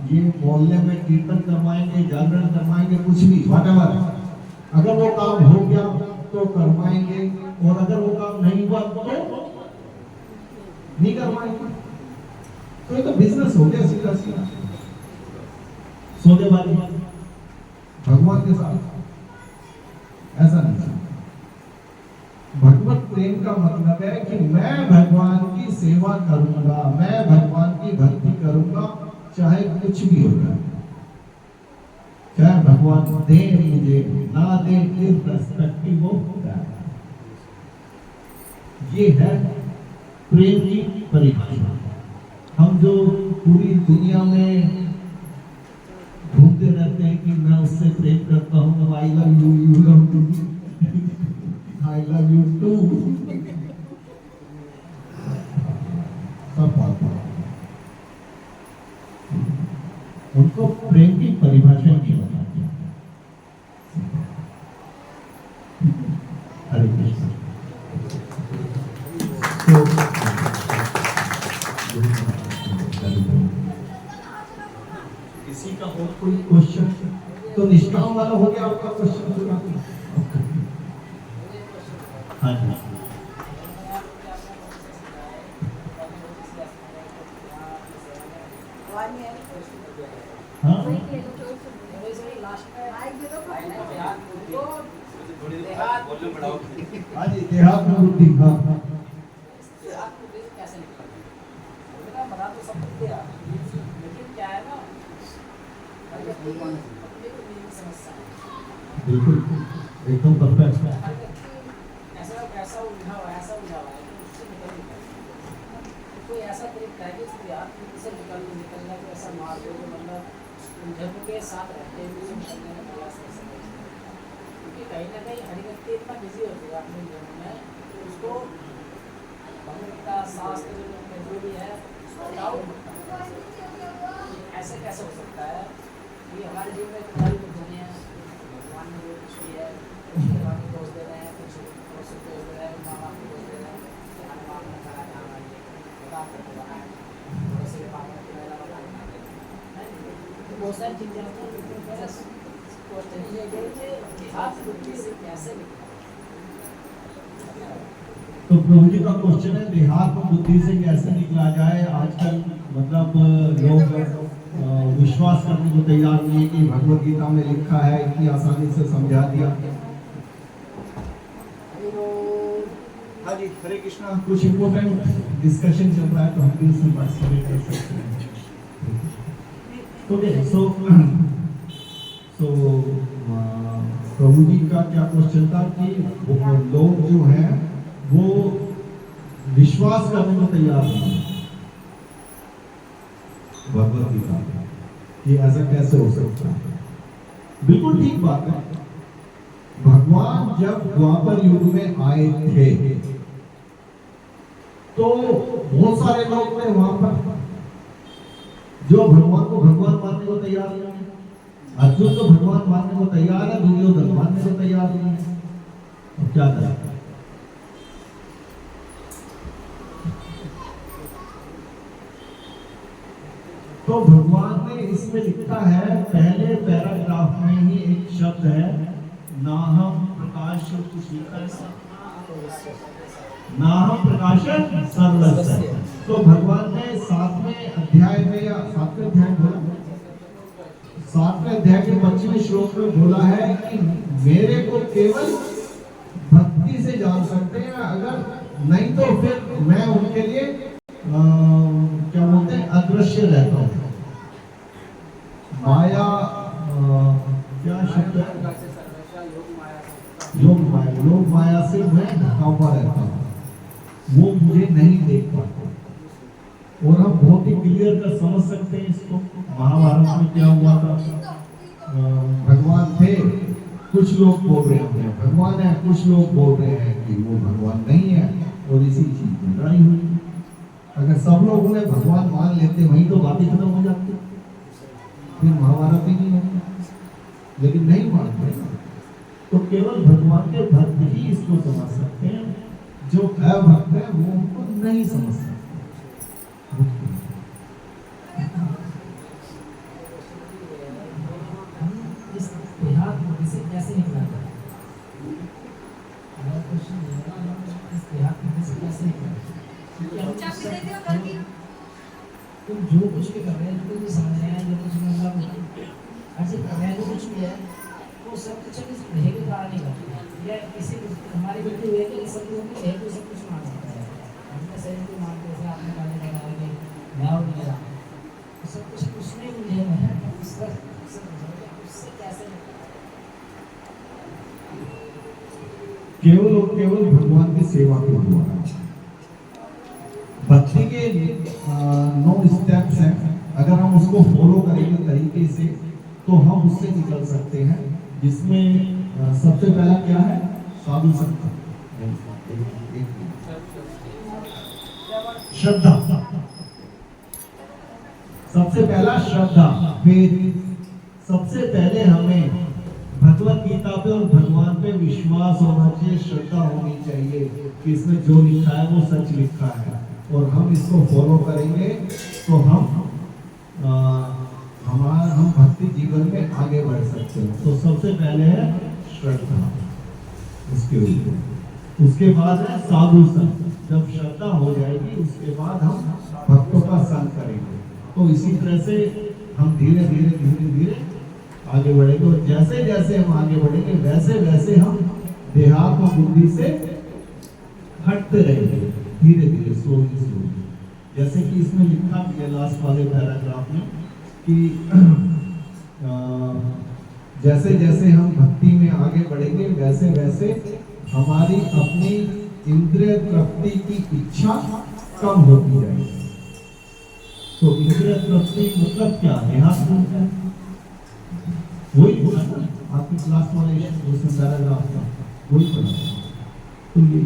ये मोहल्ले में कीर्तन करवाएंगे, जागरण करवाएंगे, कुछ भी व्हाटएवर, अगर वो काम हो गया तो करवाएंगे, और अगर वो काम नहीं हुआ तो नहीं करवाएंगे। तो ये तो बिजनेस हो गया सीधा सीधा, सौदेबाजी भगवान के साथ ऐसा नहीं। भगवत प्रेम का मतलब है कि मैं भगवान की सेवा करूंगा, मैं भगवान की भक्ति करूंगा, चाहे कुछ भी हो जाए, चाहे भगवान दे मुझे ना दे, इर्रेस्पेक्टिव ऑफ दैट। ये है प्रेम की परिभाषा। हम जो पूरी दुनिया में घूमते रहते हैं कि मैं उससे प्रेम करता हूँ, I love you, you love me, I love you too, सब बात उनको प्रेम की परिभाषा नहीं बताती। हरे कृष्ण। किसी का और कोई क्वेश्चन? तो निष्काम वाला हो गया आपका क्वेश्चन पूरा। हाँ जी, हाँ जी, देहात में बुद्धि। हाँ बिल्कुल, एकदम परफेक्ट। कोई ऐसा तरीका है कि से निकलने को ऐसा मार दो जो मतलब जब के साथ रहते हुए निकलने का प्रयास कर सके, क्योंकि कहीं ना कहीं हर व्यक्ति इतना बिजी हो चुका है अपने जीवन में, तो उसको भगवत शास्त्र जो भी है उसको डाउट होता है। ऐसे कैसे हो सकता है कि हमारे जीवन में तुम्हारी कुछ नहीं है, भगवान ने जो कुछ भी है कुछ भगवान को दोष दे रहे हैं, कुछ दोष दे रहे हैं, माँ बाप को दोष दे रहे हैं, हमारे माँ ने करा था हमारे आपको बनाया वैसे पापा की पहला बताना है। तो बहुत सारी चीज़ें होती हैं, लेकिन मेरा क्वेश्चन ये है कि आप बुद्धि से कैसे निकला? तो प्रभु जी का क्वेश्चन है देहात में बुद्धि से कैसे निकला जाए। आजकल मतलब लोग विश्वास करने को तैयार नहीं है कि भगवत गीता में लिखा है, इतनी आसानी से समझा दिया। हाँ जी, हरे कृष्णा। कुछ इम्पोर्टेंट डिस्कशन चल रहा है तो हम भी उसमें पार्टिसिपेट कर सकते हैं। ओके, सो प्रभु जी का क्या क्वेश्चन था कि लोग जो हैं वो विश्वास करने को तैयार नहीं है भगवत गीता, ये ऐसा कैसे हो सकता है। बिल्कुल ठीक बात है। भगवान जब द्वापर युग में आए थे तो बहुत सारे लोग थे वहां पर जो भगवान को भगवान मानने को तैयार नहीं है। अर्जुन तो भगवान मानने को तैयार है, दुर्योधन मानने को तैयार नहीं है। अब क्या करें? तो भगवान ने इसमें लिखा है, पहले पैराग्राफ में ही एक शब्द है, नाहम प्रकाश, कुछ लिखा है नाहम प्रकाशन सर्वस्य। तो भगवान ने 7वें अध्याय में या 7वें अध्याय बोला, 7वें अध्याय के 25वें श्लोक में बोला है कि मेरे को केवल भक्ति से जान सकते हैं, अगर नहीं तो फिर मैं उनके लिए क्या बोलते हैं अदृश्य रहता हूँ। माया क्या शब्द है? योग माया। योग माया से मैं ढका हुआ रहता हूँ, वो मुझे नहीं देख पाता। और हम बहुत ही क्लियर कर समझ सकते हैं इसको। महाभारत में क्या हुआ था, भगवान थे, कुछ लोग बोल रहे हैं भगवान है, कुछ लोग बोल रहे हैं कि वो भगवान नहीं है, और इसी चीज में लड़ाई हुई। अगर सब लोग उन्हें भगवान मान लेते वहीं तो बातें खत्म हो जाती, फिर महाभारत ही नहीं होता। लेकिन नहीं मानते, तो केवल भगवान के भक्त ही इसको समझ सकते हैं, जो अभक्त है वो उनको नहीं समझ सकते। ऐसे कैसे नहीं करें? क्योंकि हम तुम जो कुछ भी कर रहे हैं, जो कुछ भी समझ रहे हैं, जो कुछ भी मतलब ऐसे कर रहे हैं, जो कुछ भी है, वो सब कुछ इस भय के कारण ही करते हैं। या किसी हमारी गलती हुई है कि सब कुछ भय को सब कुछ मान सकता है। हमने शरीर को मान के जैसे आपने पहले बताया कि भाव नहीं रहा, तो सब कुछ उसमें मुझे है उससे कैसे केवल और केवल भगवान की सेवा के द्वारा। भक्ति के 9 स्टेप्स हैं, अगर हम उसको फॉलो करेंगे तरीके से तो हम उससे निकल सकते हैं, जिसमें सबसे पहला क्या है? साधु संग, श्रद्धा। सबसे पहला श्रद्धा, फिर सबसे पहले हमें भगवत गीता पे और भगवान पे विश्वास होना चाहिए, श्रद्धा होनी चाहिए कि इसमें जो लिखा है वो सच लिखा है, और हम इसको फॉलो करेंगे तो हम भक्ति जीवन में आगे बढ़ सकते हैं। तो सबसे पहले है श्रद्धा, उसके बाद है साधु संग। जब श्रद्धा हो जाएगी उसके बाद हम भक्तों का संग करेंगे। तो इसी तरह से हम धीरे धीरे आगे बढ़ेंगे, और जैसे जैसे हम आगे बढ़ेंगे वैसे वैसे हम देहात्म बुद्धि से हटते रहेंगे, धीरे धीरे स्लोली। जैसे कि इसमें लिखा भी है लास्ट वाले पैराग्राफ में कि जैसे जैसे हम भक्ति में आगे बढ़ेंगे वैसे वैसे हमारी अपनी इंद्रिय तृप्ति की इच्छा कम होती जाएगी। तो इंद्रिय तृप्ति मतलब क्या? देहात्म, वही बोला ना आपकी क्लास वाले उसमें पैराग्राफ था, वही पढ़ा। तो ये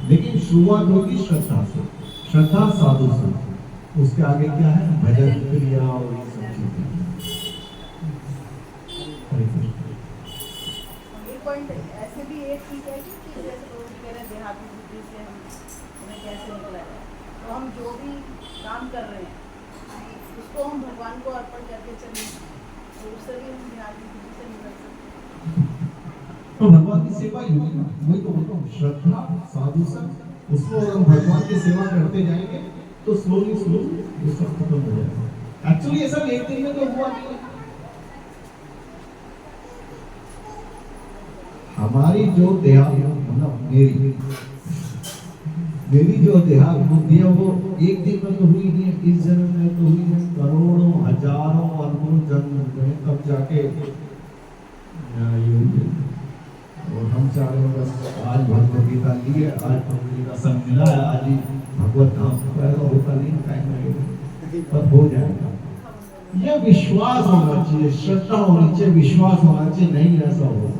लेकिन शुरुआत होगी श्रद्धा से, श्रद्धा साधु संग, उसके आगे क्या है? भजन, क्रिया और ये सब चीजें। पॉइंट ऐसे भी एक चीज है कि जैसे लोग कह रहे हैं देहाती बुद्धि से हमें कैसे निकला है, तो हम जो भी काम कर रहे हैं उसको हम भगवान को अर्पण करके चले, तो उससे भी हम देहाती बुद्धि से निकल सकते हैं। तो भगवान की सेवा ही होगी ना, वही तो बोलता हूँ, श्रद्धा साधु संग, उसको हम भगवान की सेवा करते जाएंगे तो स्लोली ये सब खत्म हो जाएगा। एक्चुअली ये सब एक दिन में तो हुआ नहीं। हमारी जो देहात मतलब मेरी जो देहात बुद्धि है वो एक दिन में तो हुई नहीं, इस जन्म में तो हुई है, करोड़ों हजारों अरबों जन्म हुए तब जाके ये हुई। और हम चाह रहे हैं बस आज भगवत गीता ली है, आज भगवत गीता संग मिला है, आज ही भगवत धाम पैदा होता नहीं, टाइम लगेगा पर हो जाएगा। ये विश्वास होना चाहिए, श्रद्धा होनी चाहिए, विश्वास होना चाहिए, नहीं ऐसा होगा।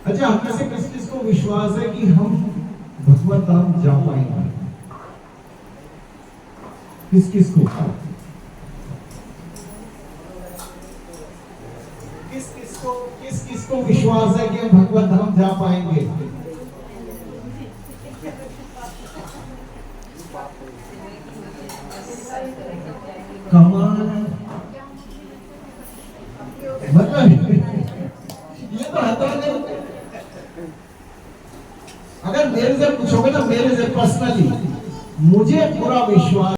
अच्छा, हम में से किस किस को विश्वास है कि हम भगवत धाम जा पाएंगे? किस किस को विश्वास है कि हम भगवत धाम जा पाएंगे? कमाल है, मतलब ये तो आता नहीं। अगर मेरे से पूछोगे ना, मेरे से पर्सनली मुझे पूरा विश्वास